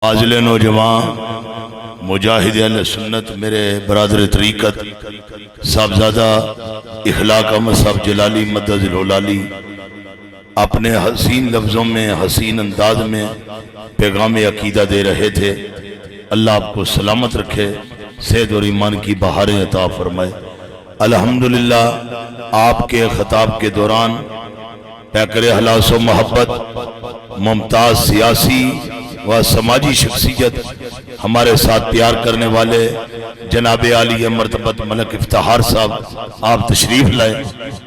فاضل نوجوان مجاہد اہل سنت میرے برادر طریقت صاحبزادہ اخلاق احمد صاحب جلالی مدد الہلالی اپنے حسین لفظوں میں حسین انداز میں پیغام عقیدہ دے رہے تھے۔ اللہ آپ کو سلامت رکھے، صحت اور ایمان کی بہاریں عطا فرمائے۔ الحمدللہ آپ کے خطاب کے دوران پیکر اخلاص و محبت، ممتاز سیاسی و سماجی شخصیت، ہمارے ساتھ پیار کرنے والے جناب عالی مرتبت ملک افتخار صاحب آپ تشریف لائے،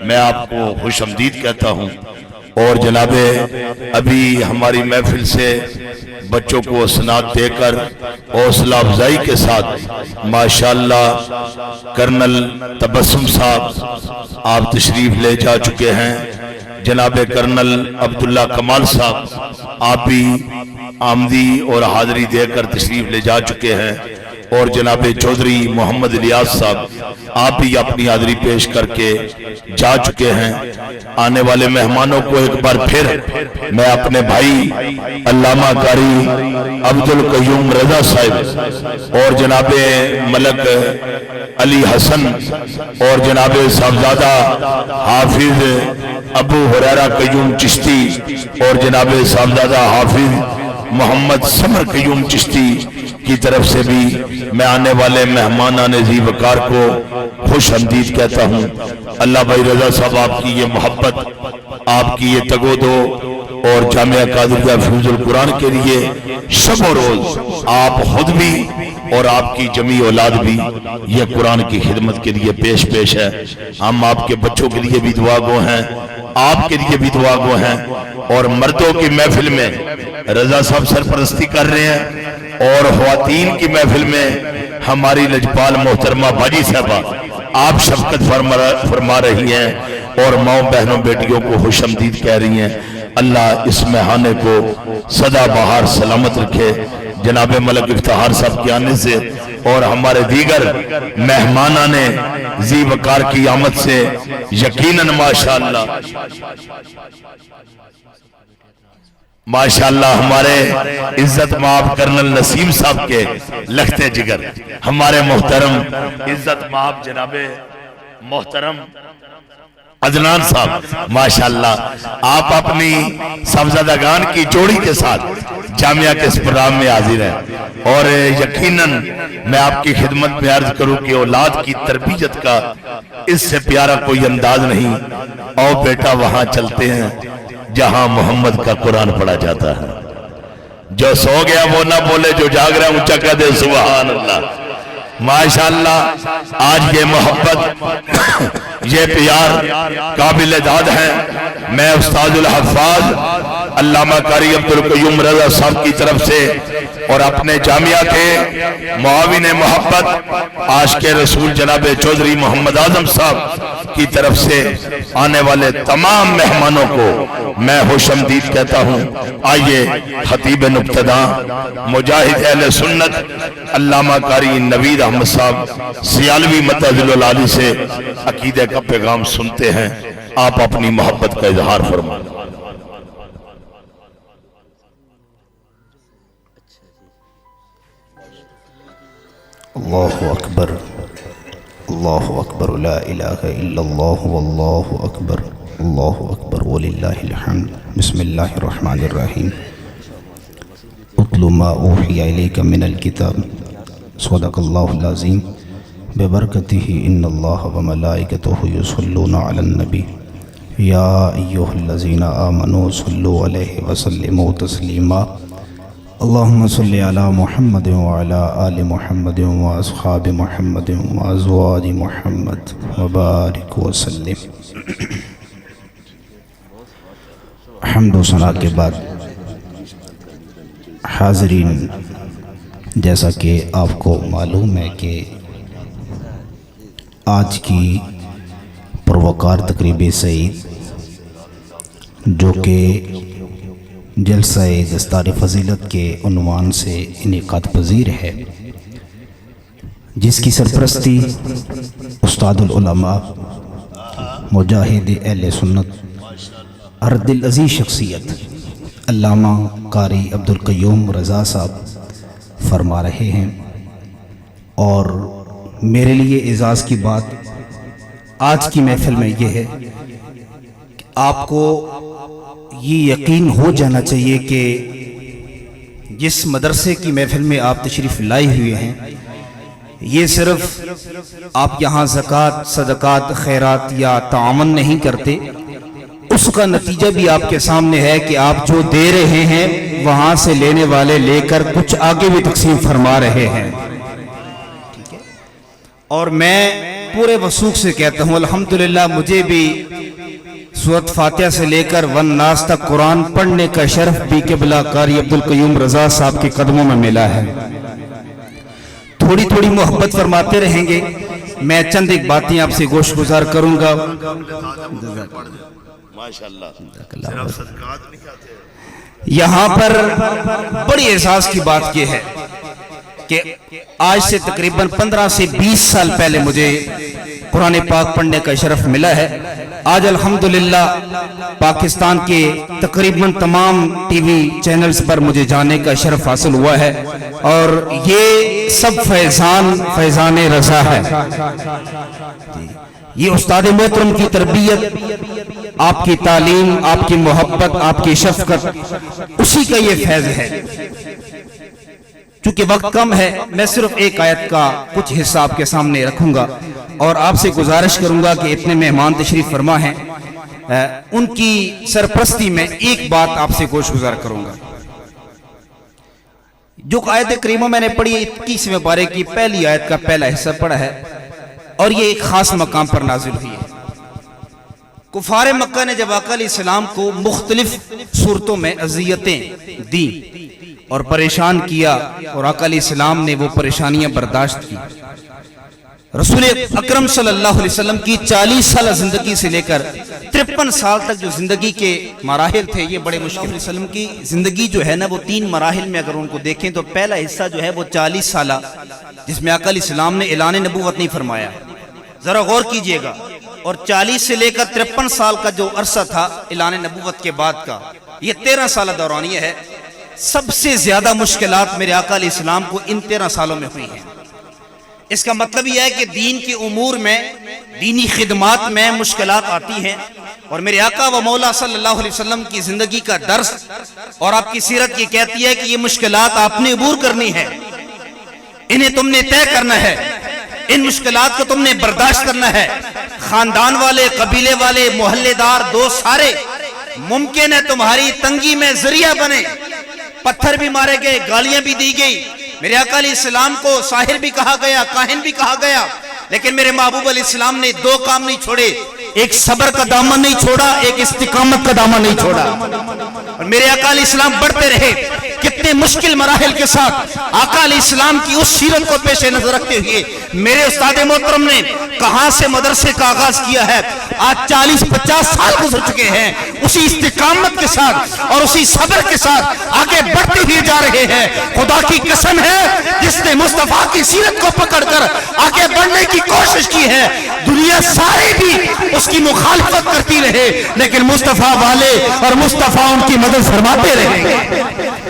میں آپ کو خوش آمدید کہتا ہوں۔ اور جناب ابھی ہماری محفل سے بچوں کو اسناد دے کر حوصلہ افزائی کے ساتھ ماشاءاللہ کرنل تبسم صاحب آپ تشریف لے جا چکے ہیں۔ جناب کرنل عبداللہ کمال صاحب آپ بھی آمدی اور حاضری دے کر تشریف لے جا چکے ہیں، اور جناب چودھری محمد الیاس صاحب آپ بھی اپنی حاضری پیش کر کے جا چکے ہیں۔ آنے والے مہمانوں کو ایک بار پھر میں اپنے بھائی علامہ قاری عبدالقیوم رضا صاحب اور جناب ملک علی حسن اور جناب صاحبزادہ حافظ ابو ہریرہ قیوم چشتی اور جناب صاحبزادہ حافظ محمد سمر قیوم چشتی کی طرف سے بھی میں آنے والے مہمانان ذی وقار کو خوش آمدید کہتا ہوں۔ اللہ بھائی رضا صاحب آپ کی یہ محبت، آپ کی یہ تگ و دو اور جامعہ قادریہ فیوز القرآن کے لیے شب و روز آپ خود بھی اور آپ کی جمیع اولاد بھی یہ قرآن کی خدمت کے لیے پیش ہے۔ ہم آپ کے بچوں کے لیے بھی دعا گو ہیں، آپ کے لیے بھی دعا گو ہیں، اور مردوں کی محفل میں رضا صاحب سرپرستی کر رہے ہیں، اور خواتین کی محفل میں ہماری لجپال محترمہ باجی صاحبہ آپ شفقت فرما رہی ہیں اور ماؤں بہنوں بیٹیوں کو خوش آمدید کہہ رہی ہیں۔ اللہ اس مہانے کو سدا بہار سلامت رکھے۔ جناب ملک افتخار صاحب کے آنے سے اور ہمارے دیگر مہمانان ذی وقار کی آمد سے یقیناً ماشاءاللہ ہمارے عزت مآب کرنل نسیم صاحب کے لختے جگر، ہمارے محترم عزت مآب جناب محترم عدنان صاحب ماشاءاللہ آپ اپنی صاحبزادگان کی جوڑی کے ساتھ جامعہ کے اس پروگرام میں حاضر ہیں، اور یقیناً میں آپ کی خدمت میں عرض کروں کہ اولاد کی تربیت کا اس سے پیارا کوئی انداز نہیں۔ آؤ بیٹا وہاں چلتے ہیں جہاں محمد کا قرآن پڑھا جاتا ہے، جو سو گیا وہ نہ بولے، جو جاگ رہا اونچا کہہ دے سبحان اللہ۔ ماشاءاللہ آج یہ محبت، یہ پیار قابل داد ہے۔ میں استاد الحفاظ علامہ قاری عبدالقیوم رضا صاحب کی طرف سے اور اپنے جامعہ کے معاون محبت عاشق رسول جناب چودھری محمد اعظم صاحب کی طرف سے آنے والے تمام مہمانوں کو میں خوش آمدید کہتا ہوں۔ آئیے خطیب نبتدا مجاہد اہل سنت علامہ قاری نوید احمد صاحب سیالوی مدد الہلالی سے عقیدہ کا پیغام سنتے ہیں۔ آپ اپنی محبت کا اظہار فرمائیں۔ اللہ اکبر، اللہ اکبر، لا الہ الا اللہ، واللہ اکبر، اللہ اکبر وللہ الحمد۔ بسم اللہ الرحمن الرحیم۔ اتل ما اوحی الیک من الکتاب، صدق اللہ العظیم، ببرکتہ ان اللہ وملائکتہ یصلون علی النبی، یا ایہا الذین آمنوا صلوا علیہ وسلموا تسلیما۔ اللہم صلی علی محمد وعلی آل محمد واصحاب محمد وازواج محمد وبارک وسلم۔ حمد و ثنا کے بعد حاضرین، جیسا کہ آپ کو معلوم ہے کہ آج کی پروقار تقریب سعید، جو کہ جلسہ دستار فضیلت کے عنوان سے انعقاد پذیر ہے، جس کی سرپرستی استاد العلماء مجاہد اہل سنت ارد العزیز شخصیت علامہ قاری عبدالقیوم رضا صاحب فرما رہے ہیں، اور میرے لیے اعزاز کی بات آج کی محفل میں یہ ہے کہ آپ کو یہ یقین ہو جانا چاہیے کہ جس مدرسے کی محفل میں آپ تشریف لائے ہوئے ہیں، یہ صرف آپ یہاں زکوٰۃ، صدقات، خیرات یا تعاون نہیں کرتے، اس کا نتیجہ بھی آپ کے سامنے ہے کہ آپ جو دے رہے ہیں وہاں سے لینے والے لے کر کچھ آگے بھی تقسیم فرما رہے ہیں۔ اور میں پورے وثوق سے کہتا ہوں الحمدللہ مجھے بھی سورۃ فاتحہ سے لے کر والناس تک قرآن پڑھنے کا شرف بھی قبلہ قاری عبدالقیوم رضا صاحب کے قدموں میں ملا ہے۔ تھوڑی تھوڑی محبت فرماتے رہیں گے، میں چند ایک باتیں آپ سے گوش گزار کروں گا۔ یہاں پر بڑی احساس کی بات یہ ہے کہ آج سے تقریباً 15 سے 20 سال پہلے مجھے قرآن پاک پڑھنے کا شرف ملا ہے۔ آج الحمدللہ پاکستان کے تقریباً تمام ٹی وی چینلز پر مجھے جانے کا شرف حاصل ہوا ہے، اور یہ سب فیضان رضا ہے۔ یہ استاد محترم کی تربیت، آپ کی تعلیم، آپ کی محبت، آپ کی شفقت، اسی کا یہ فیض ہے۔ چونکہ وقت کم ہے، میں صرف ایک آیت کا کچھ حصہ آپ کے سامنے رکھوں گا، اور آپ سے گزارش کروں گا کہ اتنے مہمان تشریف فرما ہیں، ان کی سرپرستی میں ایک بات آپ سے گوش گزار کروں گا۔ جو آیت کریمہ میں نے پڑھی 21ویں پارے کی پہلی آیت کا پہلا حصہ پڑھا ہے، اور یہ ایک خاص مقام پر نازل ہوئی ہے۔ کفار مکہ نے جب آقا علیہ السلام کو مختلف صورتوں میں اذیتیں دیں اور پریشان کیا، اور آقا علیہ السلام نے وہ پریشانیاں برداشت کی۔ رسول اکرم صلی اللہ علیہ وسلم کی 40 سالہ زندگی سے لے کر 53 سال تک جو زندگی کے مراحل تھے یہ بڑے مشکل۔ علیہ وسلم کی زندگی جو ہے نا وہ 3 مراحل میں اگر ان کو دیکھیں تو پہلا حصہ جو ہے وہ 40 سالہ، جس میں آقا علیہ السلام نے اعلان نبوت نہیں فرمایا، ذرا غور کیجئے گا، اور 40 سے لے کر 53 سال کا جو عرصہ تھا اعلان نبوت کے بعد کا، یہ 13 سالہ دورانیہ ہے۔ سب سے زیادہ مشکلات میرے آقا علیہ السلام کو ان 13 سالوں میں ہوئی ہیں۔ اس کا مطلب یہ ہے کہ دین کے امور میں، دینی خدمات میں مشکلات آتی ہیں، اور میرے آقا و مولا صلی اللہ علیہ وسلم کی زندگی کا درس اور آپ کی سیرت یہ کہتی ہے کہ یہ مشکلات آپ نے عبور کرنی ہے، انہیں تم نے طے کرنا ہے، ان مشکلات کو تم نے برداشت کرنا ہے۔ خاندان والے، قبیلے والے، محلے دار، دوست سارے ممکن ہے تمہاری تنگی میں ذریعہ بنے۔ پتھر بھی مارے گئے، گالیاں بھی دی گئی، میرے آقا علیہ السلام کو ساحر بھی کہا گیا، کاہن بھی کہا گیا، لیکن میرے محبوب علیہ السلام نے 2 کام نہیں چھوڑے، ایک صبر کا دامن نہیں چھوڑا، ایک استقامت کا دامن نہیں چھوڑا، اور میرے آقا علیہ السلام بڑھتے رہے۔ کتنے مشکل مراحل کے ساتھ آقا علیہ السلام کی اس سیرت کو پیش نظر رکھتے ہوئے میرے استاد محترم نے کہاں سے مدرسے کا آغاز کیا ہے، آج 40-50 سال گزر چکے ہیں، اسی استقامت کے ساتھ اور اسی صبر کے ساتھ آگے بڑھتے ہوئے جا رہے ہیں۔ خدا کی قسم ہے جس نے مصطفیٰ کی سیرت کو پکڑ کر آگے بڑھنے کی کوشش کی ہے، دنیا ساری بھی اس کی مخالفت کرتی رہے، لیکن مصطفیٰ والے اور مصطفیٰ ان کی مدد فرماتے رہیں گے۔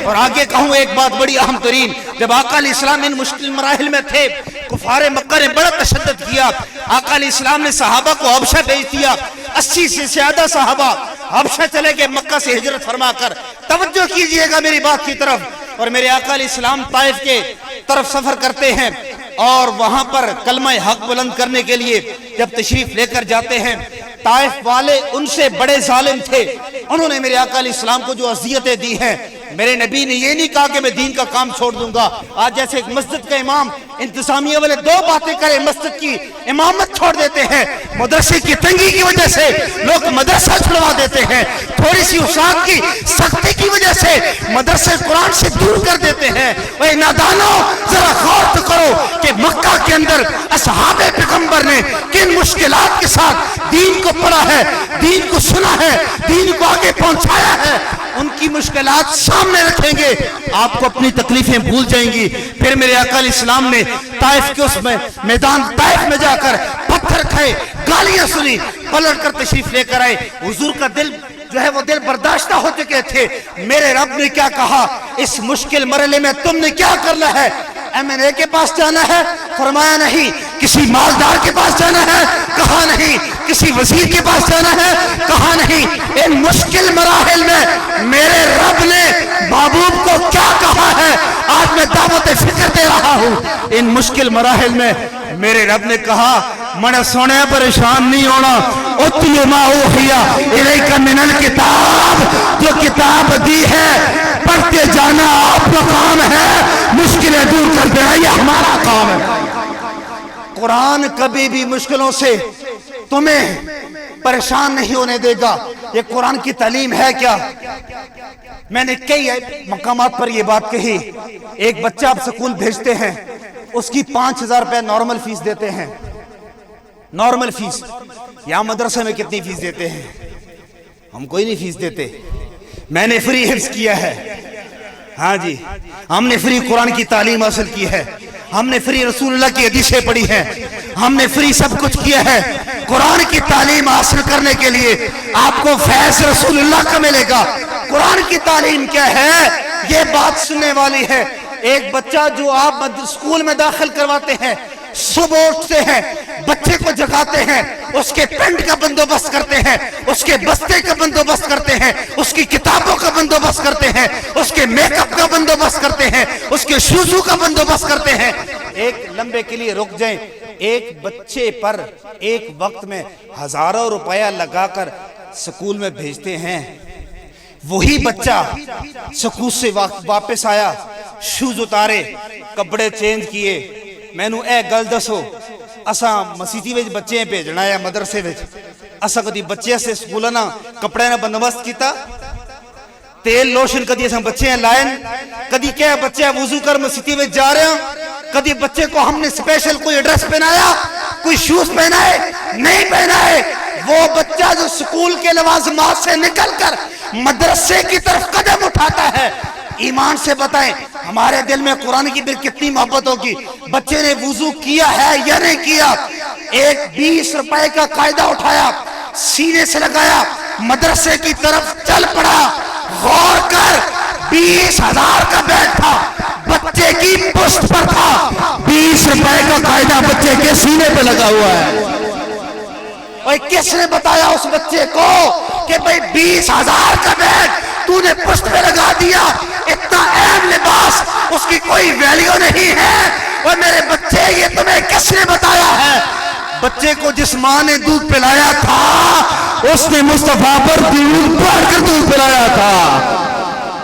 اور آگے کہوں ایک بات بڑی اہم ترین، جب آقا علیہ السلام ان مشکل مراحل میں تھے، کفار مکہ نے بڑا تشدد کیا، آقا علیہ السلام نے صحابہ کو حبشہ بھیج دیا، 80 سے زیادہ صحابہ حبشہ چلے گئے مکہ سے ہجرت فرما کر۔ توجہ کیجئے گا میری بات کی طرف، اور میرے آقا علیہ السلام طائف کے طرف سفر کرتے ہیں، اور وہاں پر کلمہ حق بلند کرنے کے لیے جب تشریف لے کر جاتے ہیں، طائف والے ان سے بڑے ظالم تھے، انہوں نے میرے آقا علیہ السلام کو جو اذیتیں دی ہیں، میرے نبی نے یہ نہیں کہا کہ میں دین کا کام چھوڑ دوں گا۔ آج جیسے ایک مسجد کا امام انتظامیہ والے 2 باتیں کرے، مسجد کی امامت چھوڑ دیتے ہیں، مدرسے کی تنگی کی وجہ سے لوگ مدرسہ چھڑوا دیتے ہیں، تھوڑی سی استاد کی سختی کی وجہ سے مدرسے قرآن سے دور کر دیتے ہیں۔ اے نادانو، ذرا غور تو کرو کہ مکہ کے اندر اصحاب پیغمبر نے کن مشکلات کے ساتھ دین کو پڑھا ہے، دین کو سنا ہے، دین کو آگے پہنچایا ہے۔ ان کی مشکلات سامنے رکھیں گے، آپ کو اپنی تکلیفیں بھول جائیں گی۔ پھر میرے آقا علیہ السلام نے طائف کے اس میدان طائف میں جا کر پتھر کھائے، گالیاں سنی، پلٹ کر تشریف لے کر آئے۔ حضور کا دل جو ہے وہ دل برداشتہ ہو چکے تھے. میرے رب نے کیا کہا, اس مشکل مرحلے میں تم نے کیا کرنا ہے؟ M&A کے پاس جانا ہے؟ فرمایا نہیں. کسی مالدار کے پاس جانا ہے؟ کہا نہیں. کسی وزیر کے پاس جانا ہے؟ کہا نہیں. ان مشکل مراحل میں میرے رب نے محبوب کو کیا کہا ہے؟ آج میں دعوت فکر دے رہا ہوں. ان مشکل مراحل میں میرے رب نے کہا مڑا سونے پریشان نہیں ہونا. اتلو ما اوحی الیک من الکتاب, جو کتاب دی ہے پڑھتے جانا آپ کا کام ہے, مشکلیں دور کر دینا یہ ہمارا کام ہے. قرآن کبھی بھی مشکلوں سے تمہیں پریشان نہیں ہونے دے گا. یہ قرآن کی تعلیم ہے کیا؟ میں نے کئی مقامات پر یہ بات کہی. ایک بچہ آپ سکول بھیجتے ہیں, اس کی 5,000 روپے نارمل فیس دیتے ہیں. Normal fees. یہاں مدرسے میں کتنی فیس دیتے ہیں؟ ہم کوئی نہیں فیس دیتے. میں نے فری حفظ کیا ہے, ہاں جی. ہم نے فری قرآن کی تعلیم حاصل کی ہے. ہم نے فری رسول اللہ کی حدیثیں پڑھی ہیں. ہم نے فری سب کچھ کیا ہے. قرآن کی تعلیم حاصل کرنے کے لیے آپ کو فیض رسول اللہ کا ملے گا. قرآن کی تعلیم کیا ہے یہ بات سننے والی ہے. ایک بچہ جو آپ اسکول میں داخل کرواتے ہیں, صبح اٹھتے ہیں, بچے کو جگاتے ہیں, اس کے پینٹ کا بندوبست کرتے ہیں, اس کے بستے کا بندوبست کرتے ہیں, اس کی کتابوں کا بندوبست کرتے ہیں, اس کے میک اپ کا بندوبست کرتے ہیں, اس کے شوزوں کا بندوبست کرتے ہیں. ایک لمبے کے لیے رک جائیں. ایک بچے پر ایک وقت میں ہزاروں روپیہ لگا کر سکول میں بھیجتے ہیں. وہی بچہ سکول سے واپس آیا, شوز اتارے, کپڑے چینج کیے. میں نو اے گل دسو, اساں مسیتی وچ بچے بھیجنا ہے مدرسے وچ, اساں کدی بچے سے سکول نا کپڑے نا بندوبست کیتا؟ تیل لوشن کدی اساں بچے لائن؟ کدی کیا بچے وضو کر مسیتی وچ جا رہے ہیں؟ کدی بچے کو ہم نے اسپیشل کوئی ڈریس پہنایا, کوئی شوز پہنائے؟ نہیں پہنائے. وہ بچہ جو سکول کے لوازمات سے نکل کر مدرسے کی طرف قدم اٹھاتا ہے, ایمان سے بتائیں ہمارے دل میں قرآن کی پھر کتنی محبت ہوگی. بچے نے وضو کیا ہے یا نہیں کیا؟ ایک 20 روپے کا قاعدہ اٹھایا, سینے سے لگایا, مدرسے کی طرف چل پڑا. غور کر, 20,000 کا بیگ تھا, بچے کی پشت پر تھا. 20 روپے کا قاعدہ بچے کے سینے پہ لگا ہوا ہے. اور کس نے بتایا اس بچے کو کہ بھئی 20,000 کا بیگ تو نے پشت پہ لگا دیا؟ اتنا اہم لباس, اس کی کوئی ویلیو نہیں ہے. اور میرے بچے یہ تمہیں کس نے بتایا ہے؟ بچے کو جس ماں نے دودھ پلایا تھا اس نے مصطفیٰ پر دودھ پڑھ کر دودھ پلایا تھا.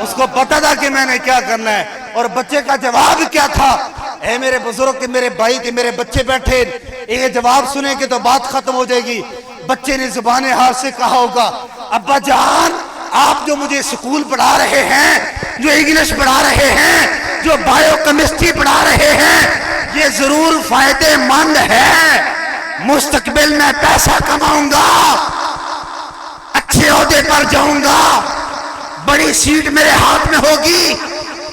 اس کو پتا تھا کہ میں نے کیا کرنا ہے. اور بچے کا جواب کیا تھا؟ اے میرے بزرگ کے میرے بھائی کے میرے بچے بیٹھے, یہ جواب سنیں کہ تو بات ختم ہو جائے گی. بچے نے زبان حال سے کہا ہوگا, ابا جان آپ جو مجھے سکول پڑھا رہے ہیں, جو انگلش پڑھا رہے ہیں, جو بایو کیمسٹری پڑھا رہے ہیں, یہ ضرور فائدے مند ہے. مستقبل میں پیسہ کماؤں گا, اچھے عہدے پر جاؤں گا, بڑی سیٹ میرے ہاتھ میں ہوگی,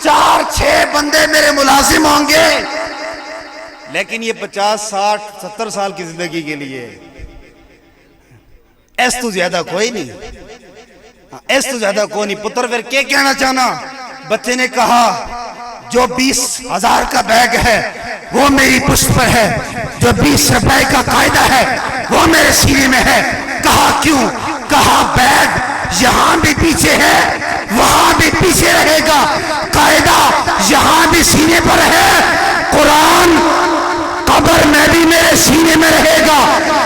4-6 بندے میرے ملازم ہوں گے. لیکن یہ 50, 60, 70 سال کی زندگی کے لیے اس تو زیادہ کوئی نہیں, اس تو زیادہ کوئی نہیں. پتر پھر کیا کہنا چاہنا؟ بچے نے کہا جو 20,000 کا بیگ ہے وہ میری پشت پر ہے, جو 20 روپے کا قاعدہ ہے وہ میرے سینے میں ہے. کہا کیوں؟ کہا بیگ یہاں بھی پیچھے ہے, وہاں بھی پیچھے رہے گا, قاعدہ یہاں بھی سینے پر ہے, قرآن قبر میں بھی میرے سینے میں رہے گا,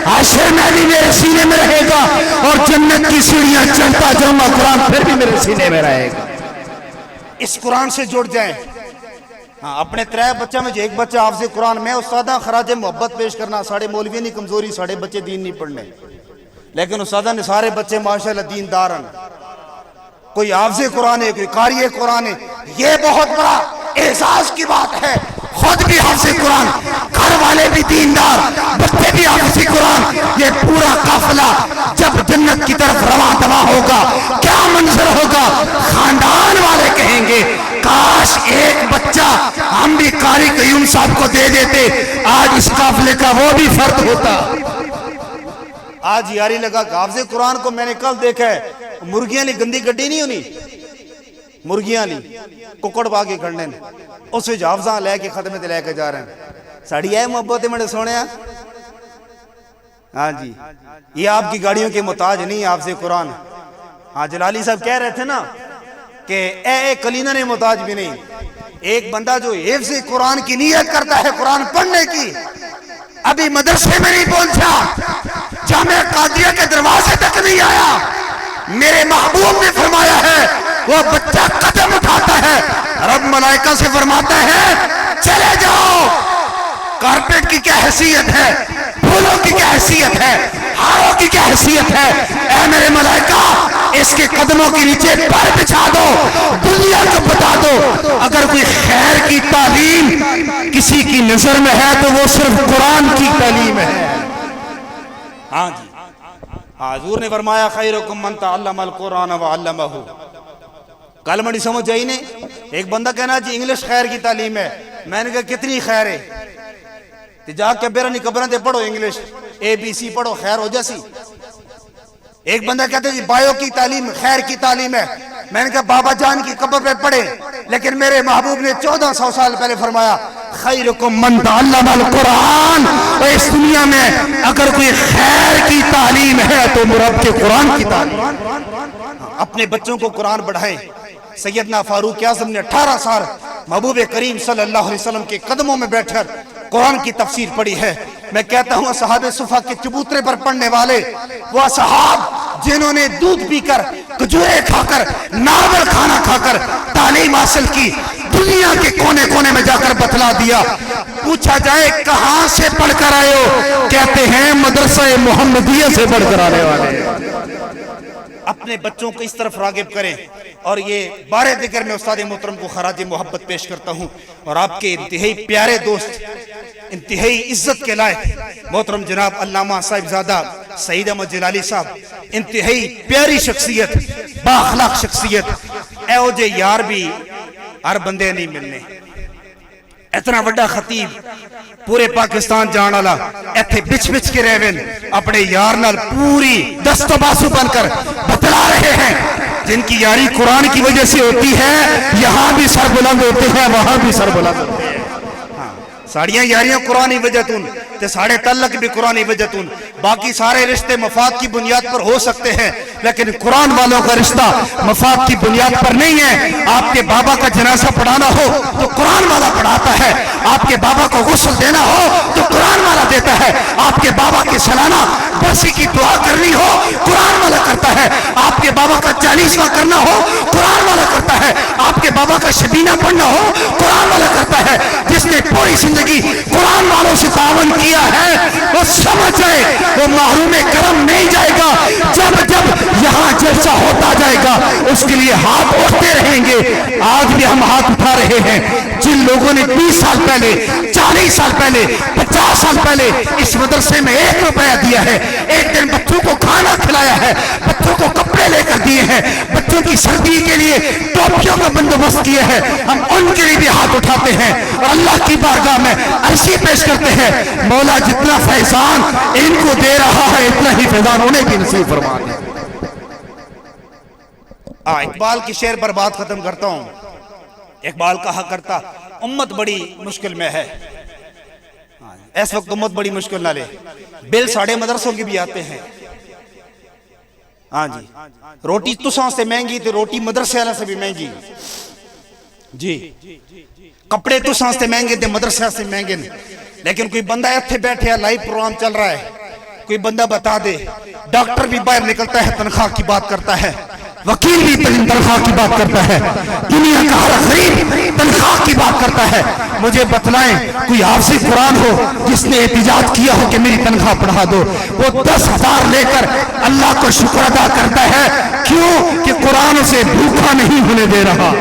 حشر میں بھی میرے سینے میں رہے گا, اور جنت کی سیڑھیاں چڑھتا جاؤں گا, قرآن پھر بھی میرے سینے میں رہے گا. اس قرآن سے جڑ جائیں. ہاں, اپنے 3 بچہ میں جو ایک بچہ حافظ قرآن, میں استادہ خراج محبت پیش کرنا, ساڑھے مولوی نہیں کمزوری, ساڑھے بچے دین نہیں پڑھنے, لیکن استادہ نے سارے بچے ماشاءاللہ دیندار ہیں. کوئی حافظ قرآن ہے, کوئی قاری قرآن ہے, یہ بہت بڑا اعزاز کی بات ہے. خود بھی حافظ قرآن, گھر والے بھی دیندار, بچے بھی حافظ قرآن. یہ پورا قافلہ جب جنت کی طرف رواں دواں ہوگا کیا منظر ہوگا؟ خاندان والے کہیں گے کاش ایک بچہ ہم بھی قاری قیوم صاحب کو دے دیتے, آج اس قافلے کا وہ بھی فرد ہوتا. آج یاری لگا کہ حافظ قرآن کو میں نے کل دیکھا ہے, ਮੁਰਗੀਆਂ ਲਈ ਗੰਦੀ ਗੱਡੀ ਨਹੀਂ ਹੋਣੀ, ਮੁਰਗੀਆਂ ਲਈ ਕੁੱਕੜ ਪਾ ਕੇ ਖੜਨੇ ਨੇ, ਉਸ ਵਿੱਚ ਹਾਫਜ਼ਾਂ ਲੈ ਕੇ ਖਤਮੇ ਤੇ ਲੈ ਕੇ ਜਾ ਰਹੇ ہیں. ਸਾਡੀ ਇਹ ਮੁਹੱਬਤ ہے میرے سونیا. ہاں جی یہ آپ کی گاڑیوں کے محتاج نہیں, آپ سے قرآن. ہاں جلالی صاحب کہہ رہے تھے نا کہ اے کلینہ نے محتاج بھی نہیں. ایک بندہ جو حفظ قرآن کی نیت کرتا ہے قرآن پڑھنے کی, ابھی مدرسے میں نہیں پہنچا, جامعہ قادریہ کے دروازے تک نہیں آیا, میرے محبوب نے فرمایا ہے وہ بچہ قدم اٹھاتا ہے رب ملائکہ سے فرماتا ہے چلے جاؤ. کارپیٹ کی کیا حیثیت ہے, پھولوں کی کیا حیثیت ہے, ہاروں کی کیا حیثیت ہے, اے میرے ملائکہ اس کے قدموں کے نیچے پر بچھا دو, دنیا کو بتا دو اگر کوئی خیر کی تعلیم کسی کی نظر میں ہے تو وہ صرف قرآن کی تعلیم ہے. ہاں جی حضور نے فرمایا خیرکم من تعلم القرآن وعلمہ. کلمہ نہیں سمجھ آئی نہیں. ایک بندہ کہنا جی انگلش خیر کی تعلیم ہے, میں نے کہا کتنی خیر ہے, جا کے بیرانی قبریں پڑھو انگلش ABC پڑھو خیر ہو جیسی. ایک بندہ کہتے ہیں جی بایو کی تعلیم خیر کی تعلیم ہے, میں نے کہا بابا جان کی قبر پہ پڑھے, لیکن میرے محبوب نے 1400 سال پہلے فرمایا خیرکم من تعلم القرآن. اس دنیا میں اگر کوئی خیر کی تعلیم ہے تو مراد کے قرآن کی تعلیم. اپنے بچوں کو قرآن پڑھائیں. سیدنا فاروق اعظم نے 18 سال محبوب کریم صلی اللہ علیہ وسلم کے قدموں میں بیٹھ کر قرآن کی تفسیر پڑھی ہے. میں کہتا ہوں اصحاب صفا کے چبوترے پر پڑھنے والے وہ اصحاب جنہوں نے دودھ پی کر, کھجورے کھا کر, ناول کھانا کھا کر تعلیم حاصل کی, دنیا کے کونے کونے میں جا کر بتلا دیا. پوچھا جائے کہاں سے پڑھ کر آئے ہو, کہتے ہیں مدرسہ محمدیہ سے پڑھ کر آنے والے. اپنے بچوں کو اس طرف راغب کریں. اور یہ بارے دیگر میں استاد محترم کو خراج محبت پیش کرتا ہوں, اور آپ کے انتہائی پیارے دوست, انتہائی عزت کے لائق محترم جناب علامہ صاحبزادہ سعید احمد جلالی صاحب, انتہائی پیاری شخصیت, با اخلاق شخصیت. اے جے یار بھی ہر بندے نہیں ملنے. اتنا بڑا خطیب پورے پاکستان جان والا ایتھے بچ بچ کے رہویں اپنے یار نال پوری دست و بازو بن کر بتلا رہے ہیں. جن کی یاری قرآن کی وجہ سے ہوتی ہے یہاں بھی سر بلند ہوتے ہیں, وہاں بھی سر بلند ہوتے ہیں. ساڑیاں یاریاں قرآنی وجہتون تے ساڑے تعلق بھی قرآنی وجہتون. باقی سارے رشتے مفاد کی بنیاد پر ہو سکتے ہیں, لیکن قرآن والوں کا رشتہ مفاد کی بنیاد پر نہیں ہے. آپ کے بابا کا جنازہ پڑھانا ہو تو قرآن والا پڑھاتا ہے, آپ کے بابا کو غسل دینا ہو تو قرآن والا دیتا ہے, آپ کے بابا کی سالانہ برسی کی دعا کرنی ہو قرآن والا کرتا ہے, آپ کے بابا کا 40واں کرنا ہو قرآن والا کرتا ہے, آپ کے بابا کا شبینہ پڑھنا ہو قرآن والا کرتا ہے. جس نے پوری زندگی قرآن والوں سے تعاون کیا ہے وہ سمجھ جائے وہ محروم کرم نہیں جائے گا. جب جب یہاں جلسہ ہوتا جائے گا اس کے لیے ہاتھ اٹھتے رہیں گے. آج بھی ہم ہاتھ اٹھا رہے ہیں. جن لوگوں نے 20 سال پہلے, 40 سال پہلے, 50 سال پہلے اس مدرسے میں 1 روپیہ دیا ہے, ایک دن بچوں کو کھانا کھلایا ہے, بچوں کو کپڑے لے کر دیے ہیں, بچوں کی سردی کے لیے ٹوپیوں کا بندوبست کیا ہے, ہم ان کے لیے بھی ہاتھ اٹھاتے ہیں اور اللہ کی بارگاہ میں عرضی پیش کرتے ہیں مولا جتنا فیضان ان کو دے رہا ہے اتنا ہی فیضان انہیں بھی نصیب فرما دے. اقبال کی شعر پر بات ختم کرتا ہوں. اقبال کہا کرتا امت بڑی مشکل میں ہے. اس وقت امت بڑی مشکل نہ لے, بل ساڑھے مدرسوں کی بھی آتے ہیں. ہاں جی روٹی تساں سے مہنگی تو روٹی مدرسے والے سے بھی مہنگی جی. کپڑے تساں سے مہنگے تے مدرسے سے مہنگے, لیکن کوئی بندہ ایتھے بیٹھے لائیو پروگرام چل رہا ہے, کوئی بندہ بتا دے. ڈاکٹر بھی باہر نکلتا ہے تنخواہ کی بات کرتا ہے, وکیل بھی تنخواہ کی بات کرتا ہے, دنیا کا ہر غریب تنخواہ کی بات کرتا ہے. مجھے بتلائیں کوئی حافظ قرآن ہو جس نے احتجاج کیا ہو کہ میری تنخواہ بڑھا دو. وہ 10,000 لے کر اللہ کو شکر ادا کرتا ہے. کیوں کہ قرآن اسے بھوکا نہیں ہونے دے رہا.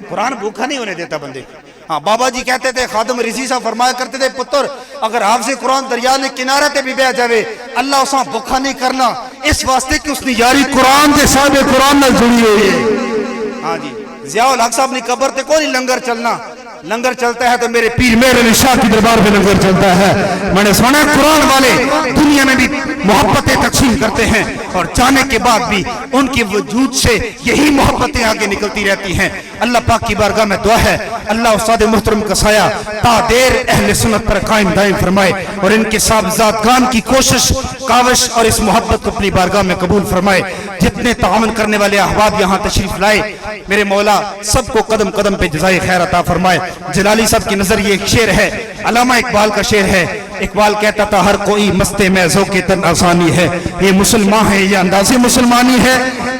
قرآن بھوکا نہیں ہونے دیتا بندے. ہاں بابا جی کہتے تھے, خادم رضی صاحب فرمایا کرتے تھے, پتر اگر حافظ قرآن دریا نے کنارے تے بھی بہ جاوے اللہ اساں بھوکا نہیں کرنا, اس واسطے کہ اس نے یاری قرآن دے صاحب قرآن نال جڑی ہوئی ہے. ہاں جی ضیاء الحق صاحب نے قبر تے کوئی لنگر چلنا, لنگر چلتا ہے تو میرے پیر مہر علی شاہ کی دربار میں لنگر چلتا ہے. میں نے سنا قرآن والے دنیا میں بھی محبتیں تقسیم کرتے ہیں اور جانے کے بعد بھی ان کے وجود سے یہی محبتیں آگے نکلتی رہتی ہیں. اللہ پاک کی بارگاہ میں دعا ہے اللہ استاد محترم کا سایہ تا دیر اہل سنت پر قائم دائم فرمائے اور ان کے صاحبزادگان کی کوشش کاوش اور اس محبت کو اپنی بارگاہ میں قبول فرمائے. جتنے تعاون کرنے والے احباب یہاں تشریف لائے میرے مولا سب کو قدم قدم پہ جزائے خیر عطا فرمائے. جلالی صاحب کی نظر یہ ایک شعر ہے, علامہ اقبال کا شعر ہے. اقبال کہتا تھا ہر کوئی مست میں ذوق تن آسانی ہے, یہ مسلمان ہے یہ انداز مسلمانی ہے,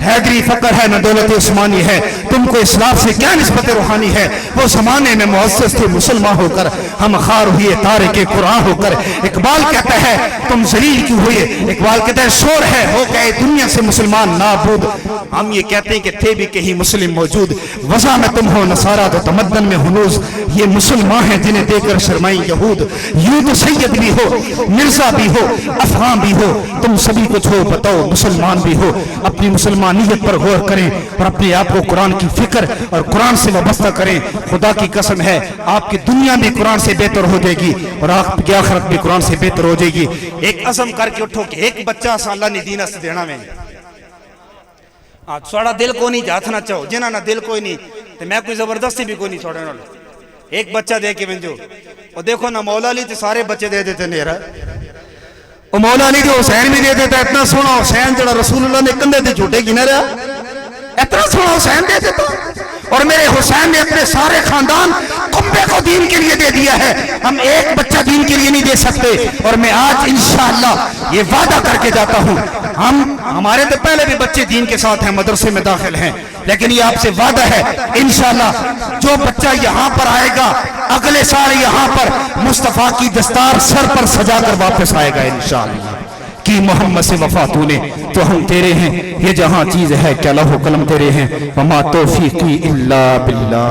حیدری فقر ہے نہ دولت عثمانی ہے, تم کو اسلام سے کیا نسبت روحانی ہے. وہ زمانے میں معزز تھے مسلمان ہو کر, ہم خار ہوئے تارک قرآن ہو کر. اقبال کہتا ہے تم ذلیل کیوں ہوئے, اقبال کہتا ہے شور ہے ہو گئے دنیا سے مسلمان نابود. ہم یہ کہتے ہیں کہ تھے بھی کہیں مسلم موجود, وضع میں تم ہو نصارہ تو تمدن میں ہنوز, یہ مسلمان ہیں جنہیں دے کر شرمائیں یہود. یوں تو سید بھی ہو مرزا بھی ہو افغان بھی ہو, تم سبھی کچھ ہو بتاؤ مسلمان بھی ہو. اپنی مسلمانیت پر غور کریں اور اپنے آپ کو قرآن کی فکر اور قرآن سے وابستہ کریں. خدا کی قسم ہے آپ کی دنیا بھی قرآن سے بہتر ہو جائے گی اور آپ کی آخرت بھی قرآن سے بہتر ہو جائے گی. ایک عزم کر کے اٹھو کہ ایک بچہ سا اللہ نے دین سے دینا میں تھوڑا دل کو نہیں جاتھ نہ چاہو جنہاں نہ دل کوئی نہیں تو میں کوئی زبردستی بھی کوئی نہیں چھوڑے نہ. ایک بچہ دے کے بنجو اور دیکھو نا مولا علی تے سارے بچے دے دیتے نیرہ, اور مولا علی تے حسین بھی دے دیتا. اتنا سونا حسین جڑا رسول اللہ نے کندھے تے جھوٹے کی نہ رہا, اتنا سونا حسین دے دیتا. اور میرے حسین نے اپنے سارے خاندان کنبے کو دین کے لیے دے دیا ہے. ہم ایک بچہ دین کے لیے نہیں دے سکتے. اور میں آج انشاءاللہ یہ وعدہ کر کے جاتا ہوں, ہمارے تو پہلے بھی بچے دین کے ساتھ ہیں, مدرسے میں داخل ہیں, لیکن یہ آپ سے وعدہ ہے انشاءاللہ جو بچہ یہاں پر آئے گا اگلے سال یہاں پر مصطفیٰ کی دستار سر پر سجا کر واپس آئے گا انشاءاللہ. کی محمد سے وفا تو نے تو ہم تیرے ہیں, یہ جہاں چیز ہے کیا لوح و قلم تیرے ہیں, وما توفیقی الا باللہ.